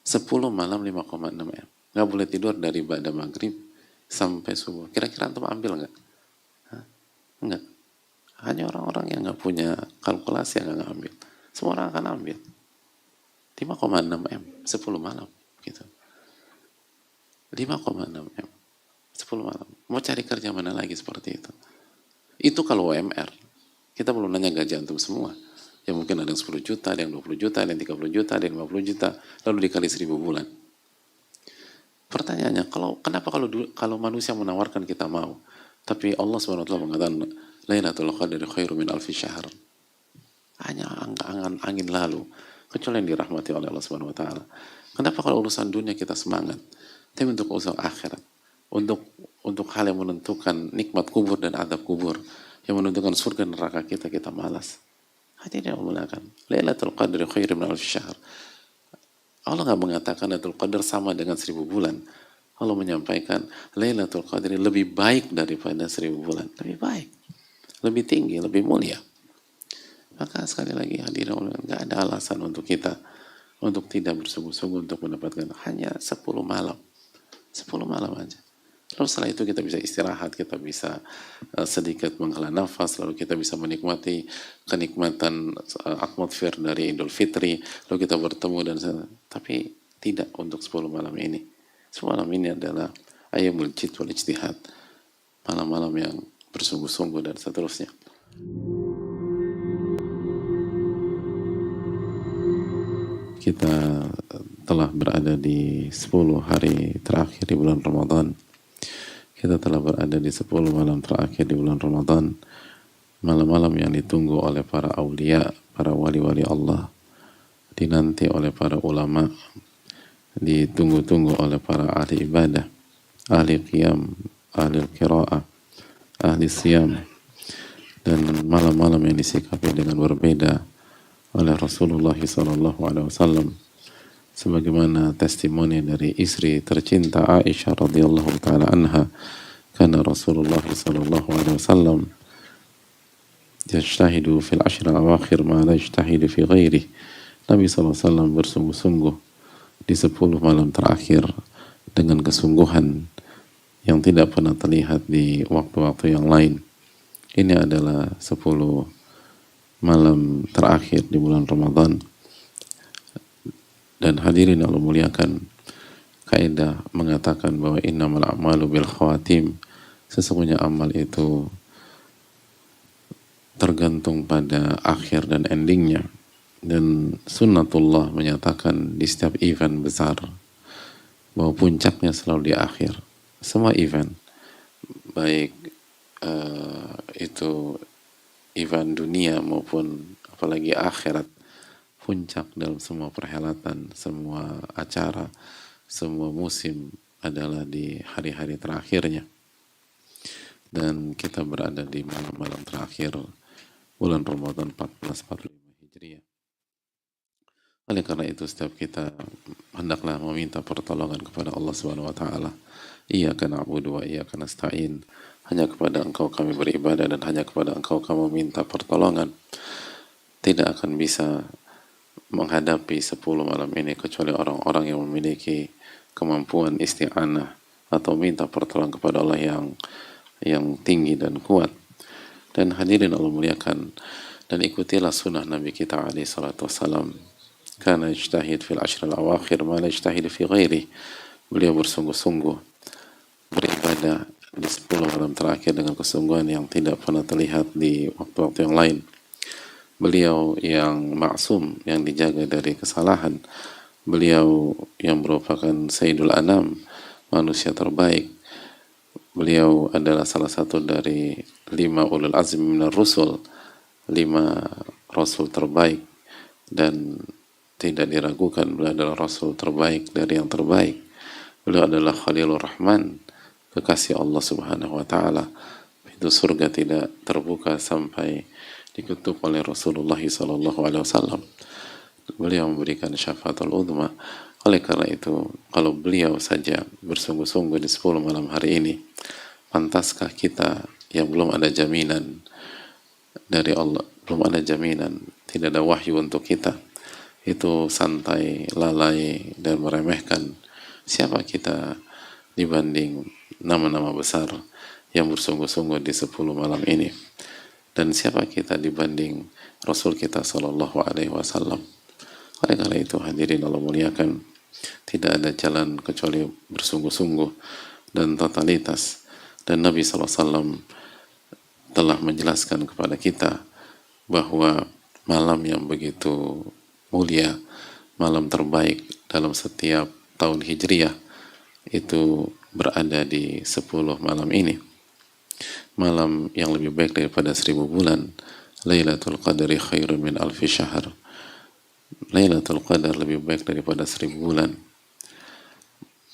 10 malam 5,6 M. Nggak boleh tidur dari ba'da maghrib sampai subuh. Kira-kira antum ambil nggak? Enggak. Hanya orang-orang yang nggak punya kalkulasi yang nggak ambil. Semua orang akan ambil 5,6 M 10 malam gitu. 5,6 M 10 malam. Mau cari kerja mana lagi seperti itu? Itu kalau UMR. Kita belum nanya gaji antum semua. Ya mungkin ada yang 10 juta, ada yang 20 juta, ada yang 30 juta, ada yang 50 juta, lalu dikali 1000 bulan. Pertanyaannya, kenapa kalau manusia menawarkan kita mau, tapi Allah SWT mengatakan Lailatul Qadri khairu min alfi syahr. Hanya angan angin lalu, kecuali yang dirahmati oleh Allah SWT. Kenapa kalau urusan dunia kita semangat, tapi untuk urusan akhirat, untuk hal yang menentukan nikmat kubur dan adab kubur, yang menentukan surga dan neraka kita malas. Hati dia menggunakan Lailatul Qadri khairu min alfi syahr. Allah nggak mengatakan Lailatul Qadar sama dengan 1000 bulan. Allah menyampaikan Lailatul Qadri lebih baik daripada 1000 bulan. Lebih baik, lebih tinggi, lebih mulia. Maka sekali lagi hadirin Allah, nggak ada alasan untuk kita untuk tidak bersungguh-sungguh untuk mendapatkan hanya 10 malam. 10 malam aja. Lalu setelah itu kita bisa istirahat, kita bisa sedikit menghela nafas, lalu kita bisa menikmati kenikmatan atmosfer dari Idul Fitri, lalu kita bertemu tapi tidak untuk 10 malam ini. 10 malam ini adalah ayyamul jid wal ijtihad, malam-malam yang bersungguh-sungguh dan seterusnya. Kita telah berada di 10 hari terakhir di bulan Ramadan. Kita telah berada di 10 malam terakhir di bulan Ramadan, malam-malam yang ditunggu oleh para aulia, para wali-wali Allah, dinanti oleh para ulama, ditunggu-tunggu oleh para ahli ibadah, ahli qiyam, ahli qiraah, ahli siyam, dan malam-malam yang disikapi dengan berbeda oleh Rasulullah SAW, sebagaimana testimoni dari istri tercinta Aisyah radhiyallahu taala anha, karena Rasulullah sallallahu alaihi wasallam yajtahidu fil ashr al-awakhir ma la yajtahidu fi ghairihi. Nabi SAW bersungguh-sungguh di 10 malam terakhir dengan kesungguhan yang tidak pernah terlihat di waktu-waktu yang lain. Ini adalah 10 malam terakhir di bulan Ramadan. Dan hadirin Allah muliakan, kaidah mengatakan bahwa innamal a'malu bil khawatim, sesungguhnya amal itu tergantung pada akhir dan endingnya. Dan sunnatullah menyatakan di setiap event besar bahwa puncaknya selalu di akhir. Semua event, baik itu event dunia maupun apalagi akhirat, puncak dalam semua perhelatan, semua acara, semua musim adalah di hari-hari terakhirnya. Dan kita berada di malam-malam terakhir bulan Ramadan 1445 Hijriah. Oleh karena itu setiap kita hendaklah meminta pertolongan kepada Allah Subhanahu wa taala. Iyyaka na'budu wa iyyaka nasta'in. Hanya kepada Engkau kami beribadah dan hanya kepada Engkau kami minta pertolongan. Tidak akan bisa menghadapi 10 malam ini kecuali orang-orang yang memiliki kemampuan isti'anah atau minta pertolongan kepada Allah yang tinggi dan kuat. Dan hadirin Allah muliakan, dan ikutilah sunnah Nabi kita alaihi salatu wassalam, kana ijtahid fil ashr al-awakhir ma la ijtahid fi ghairi. Beliau bersungguh-sungguh beribadah di 10 malam terakhir dengan kesungguhan yang tidak pernah terlihat di waktu-waktu yang lain. Beliau yang maksum, yang dijaga dari kesalahan. Beliau yang merupakan Sayyidul Anam, manusia terbaik. Beliau adalah salah satu dari 5 ulul azmi minar rusul, 5 rasul terbaik, dan tidak diragukan beliau adalah rasul terbaik dari yang terbaik. Beliau adalah Khalilur Rahman, kekasih Allah Subhanahu wa taala. Pintu surga tidak terbuka sampai diketuk oleh Rasulullah sallallahu alaihi wasallam. Beliau memberikan syafaatul uzma. Oleh karena itu, kalau beliau saja bersungguh-sungguh di 10 malam hari ini, pantaskah kita yang belum ada jaminan dari Allah, belum ada jaminan, tidak ada wahyu untuk kita, itu santai, lalai, dan meremehkan, siapa kita dibanding nama-nama besar yang bersungguh-sungguh di 10 malam ini? Dan siapa kita dibanding Rasul kita Shallallahu Alaihi Wasallam? Oleh karena itu hadirin Allah muliakan, tidak ada jalan kecuali bersungguh-sungguh dan totalitas. Dan Nabi SAW telah menjelaskan kepada kita bahwa malam yang begitu mulia, malam terbaik dalam setiap tahun Hijriah, itu berada di 10 malam ini. Malam yang lebih baik daripada 1000 bulan. Lailatul Qadri khairun min alfi syahr. Lailatul Qadar lebih baik daripada 1000 bulan.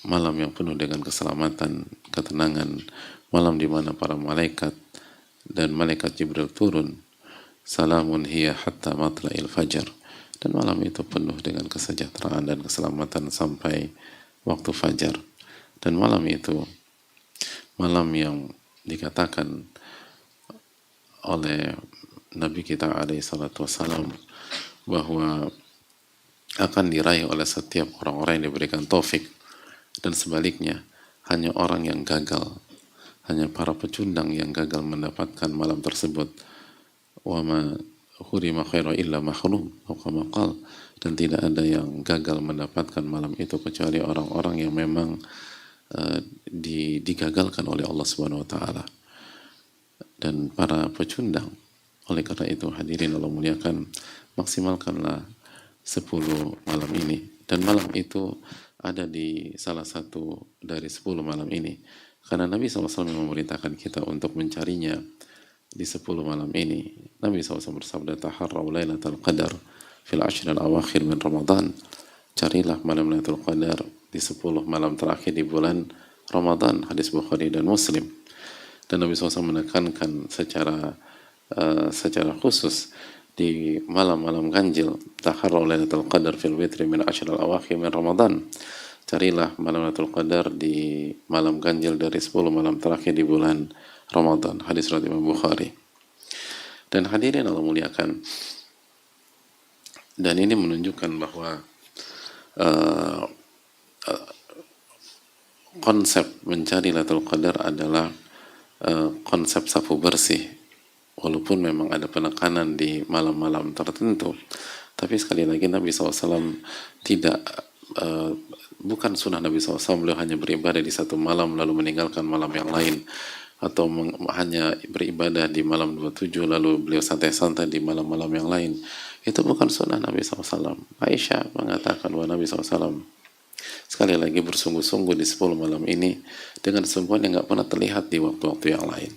Malam yang penuh dengan keselamatan, ketenangan, malam di mana para malaikat dan malaikat Jibril turun. Salamun hiya hatta matla'il fajar. Dan malam itu penuh dengan kesejahteraan dan keselamatan sampai waktu fajar. Dan malam itu malam yang dikatakan oleh Nabi kita alaihi salatu wassalam bahwa akan diraih oleh setiap orang-orang yang diberikan taufik, dan sebaliknya hanya orang yang gagal, hanya para pecundang yang gagal mendapatkan malam tersebut. Wa ma hurima khairu illa mahrum, dan tidak ada yang gagal mendapatkan malam itu kecuali orang-orang yang memang digagalkan oleh Allah Subhanahu wa taala dan para pecundang. Oleh karena itu hadirin Allah muliakan, maksimalkanlah 10 malam ini, dan malam itu ada di salah satu dari 10 malam ini, karena Nabi SAW memerintahkan kita untuk mencarinya di 10 malam ini. Nabi SAW bersabda, taharraw lailatul qadar fil ashril awakhir min Ramadan. Carilah malam Lailatul Qadar di 10 malam terakhir di bulan Ramadan. Hadis Bukhari dan Muslim. Dan Nabi SAW menekankan secara khusus di malam-malam ganjil, taharraw lailatul qadar fil witri min ashril awakhir min Ramadan. Carilah malam Lailatul Qadar di malam ganjil dari 10 malam terakhir di bulan Ramadan. Hadis riwayat Imam Bukhari. Dan hadirin Allah muliakan, dan ini menunjukkan bahwa konsep mencari Lailatul Qadar adalah konsep safu bersih. Walaupun memang ada penekanan di malam-malam tertentu, tapi sekali lagi Nabi SAW tidak bukan sunnah Nabi SAW beliau hanya beribadah di satu malam lalu meninggalkan malam yang lain, atau hanya beribadah di malam 27 lalu beliau santai-santai di malam-malam yang lain. Itu bukan sunnah Nabi SAW. Aisyah mengatakan bahwa Nabi SAW sekali lagi bersungguh-sungguh di 10 malam ini dengan sungguhan yang gak pernah terlihat di waktu-waktu yang lain.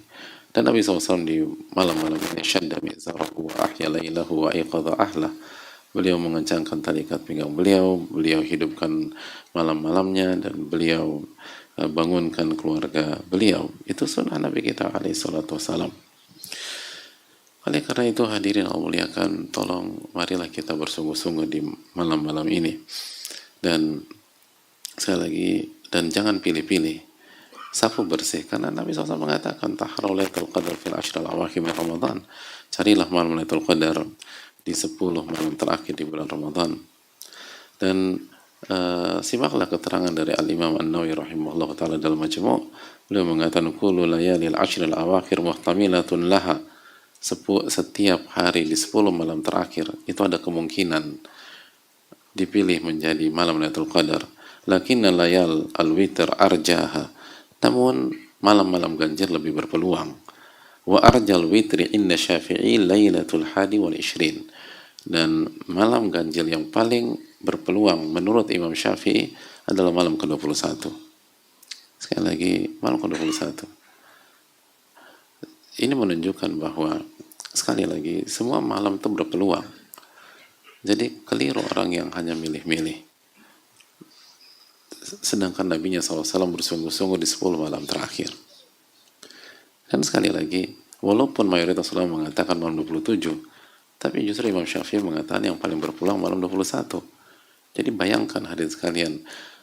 Dan Nabi SAW di malam-malam ini syadda mi'zarahu wa ahya lailahu wa iqadha ahlah. Beliau mengencangkan tali ikat pinggang beliau hidupkan malam-malamnya, dan beliau bangunkan keluarga beliau. Itu sunnah Nabi kita alaihi salatu wassalam. Oleh karena itu hadirin Allah muliakan, tolong marilah kita bersungguh-sungguh di malam-malam ini. Dan sekali lagi, dan jangan pilih-pilih, safu bersih, karena Nabi SAW mengatakan taharraw lailatul qadar fil ashril awakhir min Ramadan. Carilah malam Lailatul Qadar di 10 malam terakhir di bulan Ramadan. Dan simaklah keterangan dari Al-Imam An-Nawawi rahimahullah ta'ala dalam Majmu'. Beliau mengatakan kullu layalil ashril awakhir muhtamilatun laha. Setiap hari di 10 malam terakhir itu ada kemungkinan dipilih menjadi malam Lailatul Qadar. Lakinna layal al-witr arjaha. Namun malam-malam ganjil lebih berpeluang. Wa arjal witri inna Syafi'i lailatul hadi wal ishrin. Dan malam ganjil yang paling berpeluang menurut Imam Syafi'i adalah malam ke-21. Sekali lagi, malam ke-21. Ini menunjukkan bahwa sekali lagi semua malam itu berpeluang. Jadi keliru orang yang hanya milih-milih. Sedangkan Nabi-Nya SAW bersungguh-sungguh di 10 malam terakhir. Dan sekali lagi, walaupun mayoritas ulama mengatakan malam 27, tapi justru Imam Syafi'i mengatakan yang paling berpeluang malam 21. Jadi bayangkan hadirin sekalian,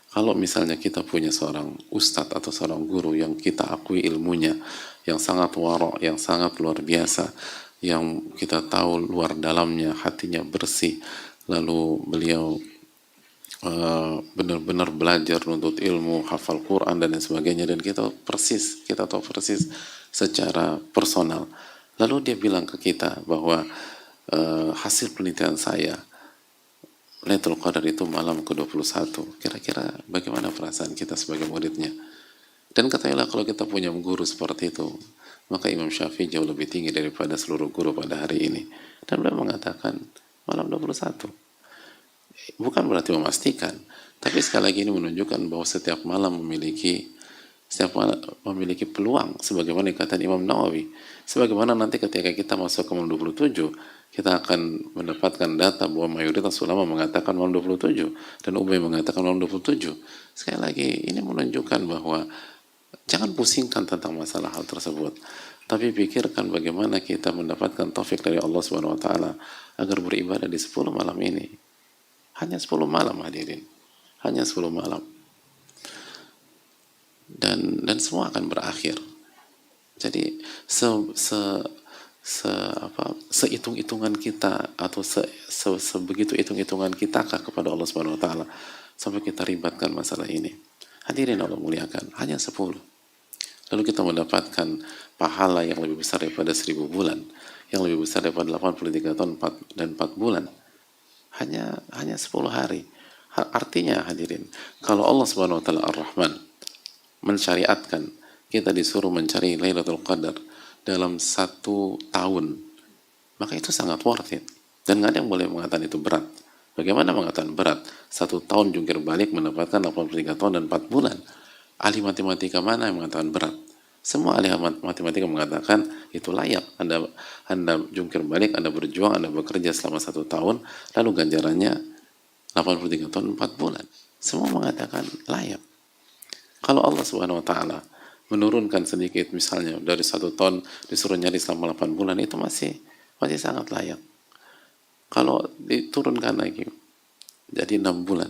kalau misalnya kita punya seorang ustadz atau seorang guru yang kita akui ilmunya, yang sangat wara', yang sangat luar biasa, yang kita tahu luar dalamnya hatinya bersih, lalu beliau benar-benar belajar nuntut ilmu, hafal Quran dan lain sebagainya, dan kita tahu persis secara personal. Lalu dia bilang ke kita bahwa hasil penelitian saya, Lailatul Qadar itu malam ke-21. Kira-kira bagaimana perasaan kita sebagai muridnya? Dan katakanlah kalau kita punya guru seperti itu, maka Imam Syafi'i jauh lebih tinggi daripada seluruh guru pada hari ini. Dan beliau mengatakan malam 21. Bukan berarti memastikan, tapi sekali lagi ini menunjukkan bahwa setiap malam memiliki peluang, sebagaimana dikatakan Imam Nawawi. Sebagaimana nanti ketika kita masuk ke malam 27, kita akan mendapatkan data bahwa mayoritas ulama mengatakan malam 27 dan Ubay mengatakan malam 27. Sekali lagi ini menunjukkan bahwa jangan pusingkan tentang masalah hal tersebut, tapi pikirkan bagaimana kita mendapatkan taufik dari Allah Subhanahu wa taala agar beribadah di 10 malam ini. Hanya 10 malam hadirin. Hanya 10 malam. Dan semua akan berakhir. Jadi sehitung-hitungan kita atau sebegitu hitung-hitungan kitakah kepada Allah Subhanahu wa taala sampai kita ribatkan masalah ini. Hadirin Allah muliakan, hanya 10. Lalu kita mendapatkan pahala yang lebih besar daripada 1000 bulan, yang lebih besar daripada 83 tahun dan 4 bulan. Hanya 10 hari. Artinya hadirin, kalau Allah Subhanahu wa taala Ar-Rahman mensyariatkan kita disuruh mencari Lailatul Qadar dalam 1 tahun, maka itu sangat worth it. Dan nggak ada yang boleh mengatakan itu berat. Bagaimana mengatakan berat? 1 tahun jungkir balik mendapatkan 83 tahun dan 4 bulan. Ahli matematika mana yang mengatakan berat? Semua ahli matematika mengatakan itu layak. Anda jungkir balik, Anda berjuang, Anda bekerja selama 1 tahun, lalu ganjarannya 83 tahun 4 bulan. Semua mengatakan layak. Kalau Allah Subhanahu wa taala menurunkan sedikit, misalnya dari 1 tahun disuruh nyari selama 8 bulan, itu masih sangat layak. Kalau diturunkan lagi jadi 6 bulan,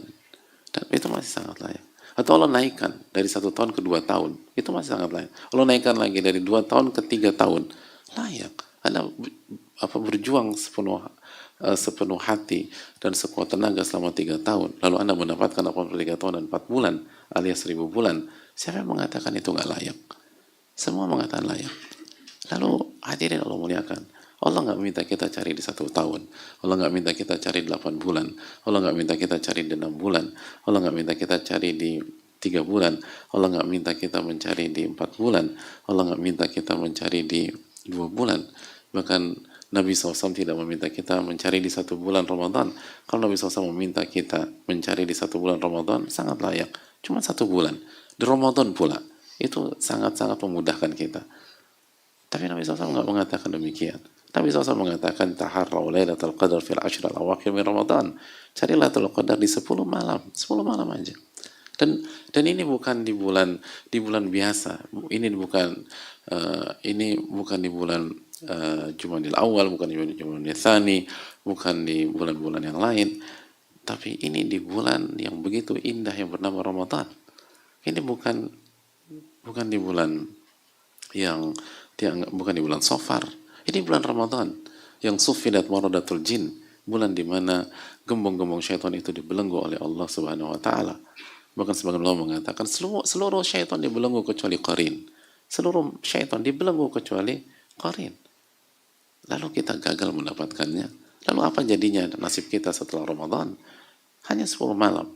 dan itu masih sangat layak. Atau Allah naikkan dari 1 tahun ke 2 tahun, itu masih sangat layak. Allah naikkan lagi dari 2 tahun ke 3 tahun, layak. Anda berjuang sepenuh hati dan sekuat tenaga selama 3 tahun, lalu Anda mendapatkan 83 tahun dan 4 bulan alias 1000 bulan. Siapa yang mengatakan itu nggak layak? Semua mengatakan layak. Lalu hadirin Allah muliakan, Allah nggak minta kita cari di 1 tahun, Allah nggak minta kita cari 8 bulan, Allah nggak minta kita cari di 6 bulan, Allah nggak minta kita cari di 3 bulan, Allah nggak minta kita mencari di 4 bulan, Allah nggak minta kita mencari di 2 bulan. Bahkan Nabi SAW tidak meminta kita mencari di 1 bulan Ramadan. Kalau Nabi SAW meminta kita mencari di 1 bulan Ramadan, sangat layak. Cuma 1 bulan di Ramadan pula, itu sangat-sangat memudahkan kita. Tapi Nabi SAW nggak mengatakan demikian. Nabi SAW mengatakan taharrau lailatul qadar fil ashr al-awakhir min Ramadan. Carilah Lailatul Qadar di 10 malam, 10 malam aja. Dan ini bukan di bulan biasa. Ini bukan di bulan Jumadil Awal, bukan di Jumadil Tsani, bukan di bulan-bulan yang lain. Tapi ini di bulan yang begitu indah yang bernama Ramadan. Ini bukan di bulan yang bukan di bulan Safar. Ini bulan Ramadan yang sufidat maradatul jin, bulan di mana gembong-gembong syaitan itu dibelenggu oleh Allah Subhanahu wa taala. Bahkan sebagian ulama mengatakan seluruh syaitan dibelenggu kecuali qarin. Seluruh syaitan dibelenggu kecuali qarin. Lalu kita gagal mendapatkannya. Lalu apa jadinya nasib kita setelah Ramadan? Hanya 10 malam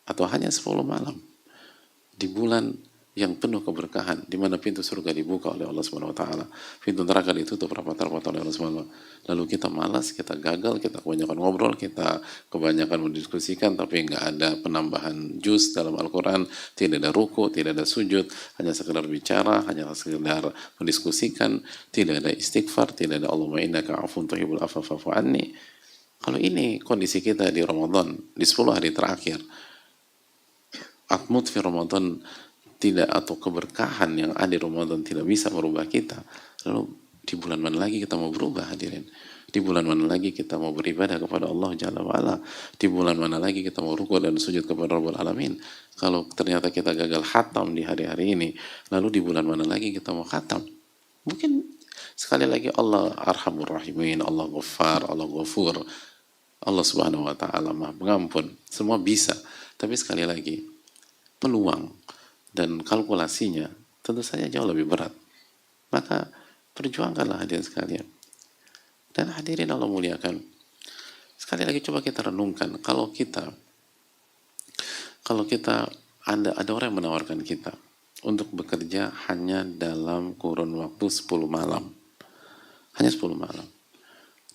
atau hanya 10 malam di bulan yang penuh keberkahan, di mana pintu surga dibuka oleh Allah Subhanahu wa taala, pintu neraka ditutup rapat-rapat oleh Allah Subhanahu wa taala. Lalu kita malas, kita gagal, kita kebanyakan ngobrol, kita kebanyakan mendiskusikan, tapi nggak ada penambahan juz dalam Al-Quran, tidak ada ruku, tidak ada sujud, hanya sekedar bicara, hanya sekedar mendiskusikan, tidak ada istighfar, tidak ada Allahumma innaka afun tuhibbul afwa fa'fu anni. Kalau ini kondisi kita di Ramadan, di 10 hari terakhir, atmut fi Ramadan tidak, atau keberkahan yang ada di Ramadan tidak bisa merubah kita, lalu di bulan mana lagi kita mau berubah hadirin? Di bulan mana lagi kita mau beribadah kepada Allah Jalla wa'ala? Di bulan mana lagi kita mau rukuk dan sujud kepada Rabbul Alamin? Kalau ternyata kita gagal khatam di hari-hari ini, lalu di bulan mana lagi kita mau khatam? Mungkin sekali lagi Allah Arhamur Rahimin, Allah Ghaffar, Allah Ghafur, Allah Subhanahu wa taala Maha Pengampun, semua bisa. Tapi sekali lagi, peluang dan kalkulasinya tentu saja jauh lebih berat. Maka perjuangkanlah hadirin sekalian. Dan hadirin Allah muliakan. Sekali lagi coba kita renungkan, kalau kita ada orang yang menawarkan kita untuk bekerja hanya dalam kurun waktu 10 malam. Hanya 10 malam.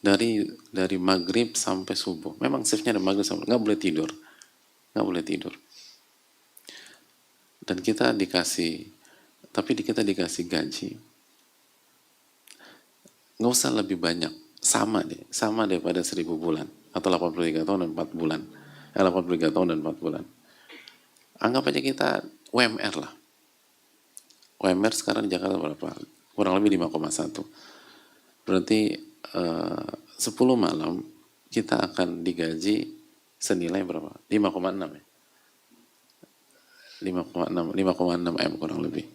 Dari maghrib sampai subuh. Memang shiftnya dari maghrib sampai nggak boleh tidur. Nggak boleh tidur. Dan kita dikasih gaji. Nggak usah lebih banyak. Sama daripada 1000 bulan. Atau 83 tahun dan 4 bulan. 83 tahun dan 4 bulan. Anggap aja kita UMR lah. UMR sekarang di Jakarta berapa? Kurang lebih 5,1. Berarti 10 malam kita akan digaji senilai berapa? 5,6 ya? 5,6 M kurang lebih.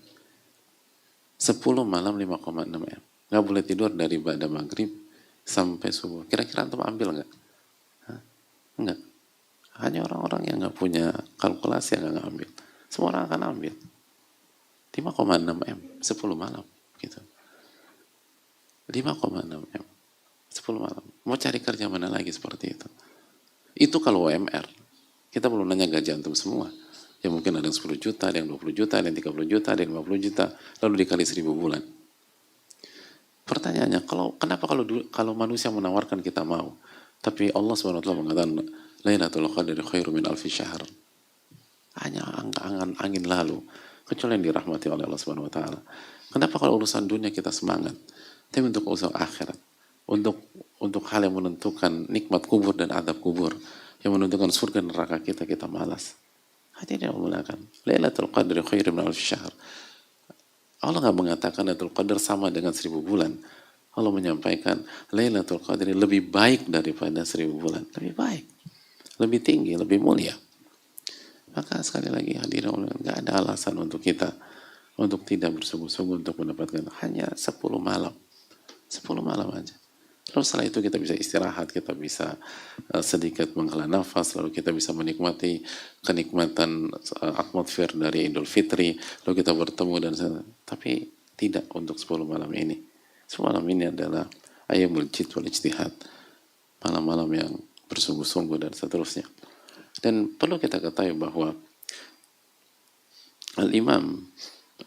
10 malam 5,6 M. Nggak boleh tidur dari ba'da maghrib sampai subuh. Kira-kira antum ambil nggak? Enggak. Hanya orang-orang yang nggak punya kalkulasi yang nggak ambil. Semua orang akan ambil. 5,6 M 10 malam gitu. 5,6 M 10 malam. Mau cari kerja mana lagi seperti itu? Itu kalau UMR. Kita belum nanya gaji antum semua. Ya mungkin ada yang 10 juta, ada yang 20 juta, ada yang 30 juta, ada yang 50 juta, lalu dikali 1000 bulan. Pertanyaannya, kenapa kalau manusia menawarkan kita mau, tapi Allah SWT mengatakan Lailatul Qadri khairu min alfi syahr. Hanya angan angin lalu, kecuali yang dirahmati oleh Allah Subhanahu wa taala. Kenapa kalau urusan dunia kita semangat, tapi untuk urusan akhirat, untuk hal yang menentukan nikmat kubur dan adab kubur, yang menentukan surga dan neraka kita malas. Hadirin yang memuliakan, Lailatul Qadri khairu min alfi syahr. Allah nggak mengatakan Lailatul Qadar sama dengan 1000 bulan. Allah menyampaikan Lailatul Qadri lebih baik daripada 1000 bulan. Lebih baik, lebih tinggi, lebih mulia. Maka sekali lagi hadirin, nggak ada alasan untuk kita untuk tidak bersungguh-sungguh untuk mendapatkan hanya 10 malam. 10 malam aja. Lalu setelah itu kita bisa istirahat, kita bisa sedikit menghela nafas, lalu kita bisa menikmati kenikmatan atmosfer dari Idul Fitri, lalu kita bertemu tapi tidak untuk 10 malam ini. 10 malam ini adalah ayyamul jid wal ijtihad, malam-malam yang bersungguh-sungguh dan seterusnya. Dan perlu kita ketahui bahwa Al-Imam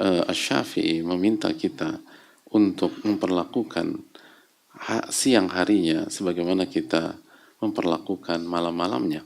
Asy-Syafi'i meminta kita untuk memperlakukan siang harinya sebagaimana kita memperlakukan malam-malamnya.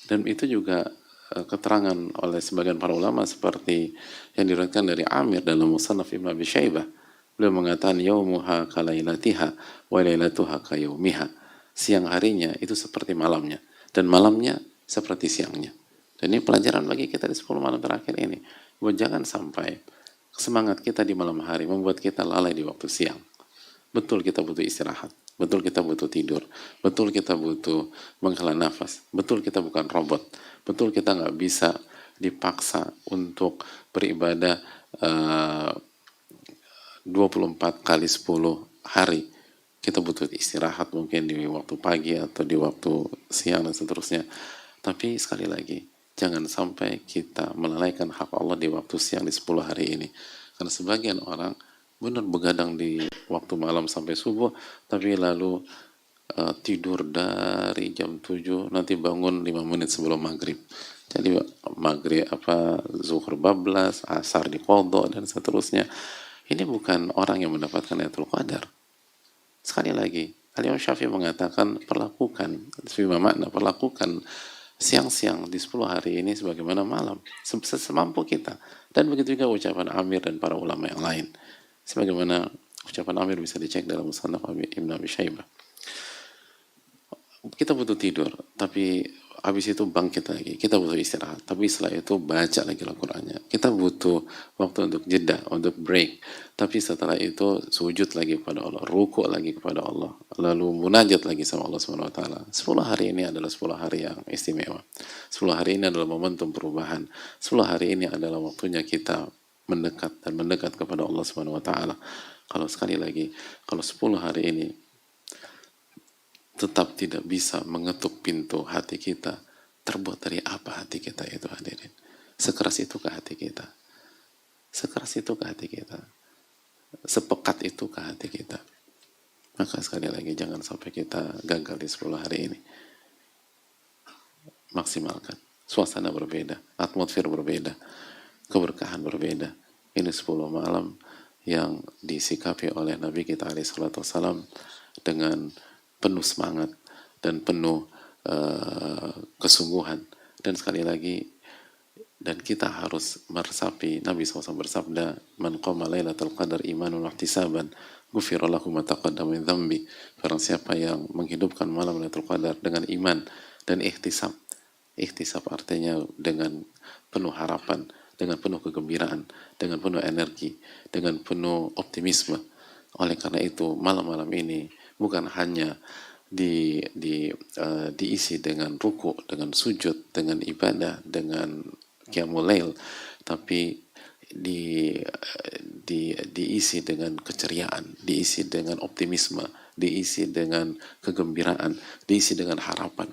Dan itu juga keterangan oleh sebagian para ulama seperti yang diriwayatkan dari Amir dalam Musannaf Ibnu Abi Syaibah. Beliau mengatakan yaumuha kalailatiha wa lailatuha kayaumiha. Siang harinya itu seperti malamnya dan malamnya seperti siangnya. Dan ini pelajaran bagi kita di 10 malam terakhir ini. Bahwa jangan sampai semangat kita di malam hari membuat kita lalai di waktu siang. Betul kita butuh istirahat, betul kita butuh tidur, betul kita butuh menghela nafas, betul kita bukan robot, betul kita nggak bisa dipaksa untuk beribadah 24 kali 10 hari. Kita butuh istirahat mungkin di waktu pagi atau di waktu siang dan seterusnya. Tapi sekali lagi, jangan sampai kita melalaikan hak Allah di waktu siang di 10 hari ini. Karena sebagian orang benar begadang di waktu malam sampai subuh, tapi lalu tidur dari jam 7, nanti bangun 5 menit sebelum maghrib. Jadi maghrib zuhur bablas, asar diqadha dan seterusnya. Ini bukan orang yang mendapatkan Lailatul Qadar. Sekali lagi, Al-Imam Syafi'i mengatakan perlakukan siang-siang di 10 hari ini sebagaimana malam, semampu kita. Dan begitu juga ucapan Amir dan para ulama yang lain. Sebagaimana ucapan Amir bisa dicek dalam Musannaf Ibnu Abi Syaibah. Kita butuh tidur, tapi habis itu bangkit lagi. Kita butuh istirahat, tapi setelah itu baca lagi Al-Qur'annya. Kita butuh waktu untuk jeda, untuk break. Tapi setelah itu sujud lagi kepada Allah, rukuk lagi kepada Allah, lalu munajat lagi sama Allah Subhanahu wa taala. 10 hari ini adalah 10 hari yang istimewa. 10 hari ini adalah momentum perubahan. 10 hari ini adalah waktunya kita mendekat kepada Allah Subhanahu wa taala. Kalau sekali lagi, kalau 10 hari ini tetap tidak bisa mengetuk pintu hati kita, terbuat dari apa hati kita itu, hadirin? Sekeras itu ke hati kita, sekeras itu ke hati kita, sepekat itu ke hati kita. Maka sekali lagi jangan sampai kita gagal di 10 hari ini. Maksimalkan. Suasana berbeda, atmosfer berbeda, keberkahan berbeda. Ini 10 malam yang disikapi oleh Nabi kita alaihissalam dengan penuh semangat dan penuh kesungguhan. Dan sekali lagi, dan kita harus meresapi, Nabi SAW bersabda, man qama lailatul qadar imanan wa ihtisaban ghufira lahu ma taqaddama min dzambi. Barang siapa yang menghidupkan malam Lailatul Qadar dengan iman dan ihtisab. Ihtisab artinya dengan penuh harapan, dengan penuh kegembiraan, dengan penuh energi, dengan penuh optimisme. Oleh karena itu, malam-malam ini bukan hanya diisi dengan ruku, dengan sujud, dengan ibadah, dengan qiyamul lail, tapi diisi dengan keceriaan, diisi dengan optimisme, diisi dengan kegembiraan, diisi dengan harapan.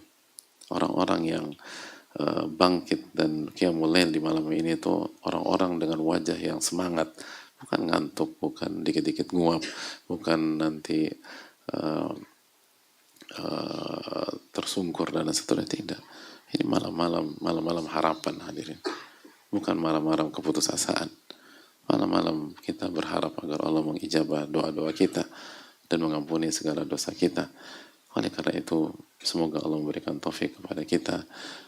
Orang-orang yang bangkit dan qiyamul lail di malam ini itu orang-orang dengan wajah yang semangat, bukan ngantuk, bukan dikit-dikit nguap, bukan nanti tersungkur dan seterusnya, tidak. Ini malam-malam harapan, hadirin. Bukan malam-malam keputusasaan. Malam-malam kita berharap agar Allah mengijabah doa-doa kita dan mengampuni segala dosa kita. Oleh karena itu, semoga Allah memberikan taufik kepada kita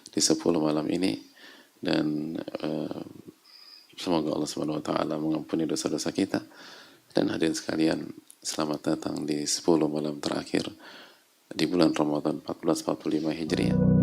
di 10 malam ini, dan semoga Allah Subhanahu wa taala mengampuni dosa-dosa kita. Dan hadirin sekalian, selamat datang di 10 malam terakhir di bulan Ramadan 1445 Hijriah.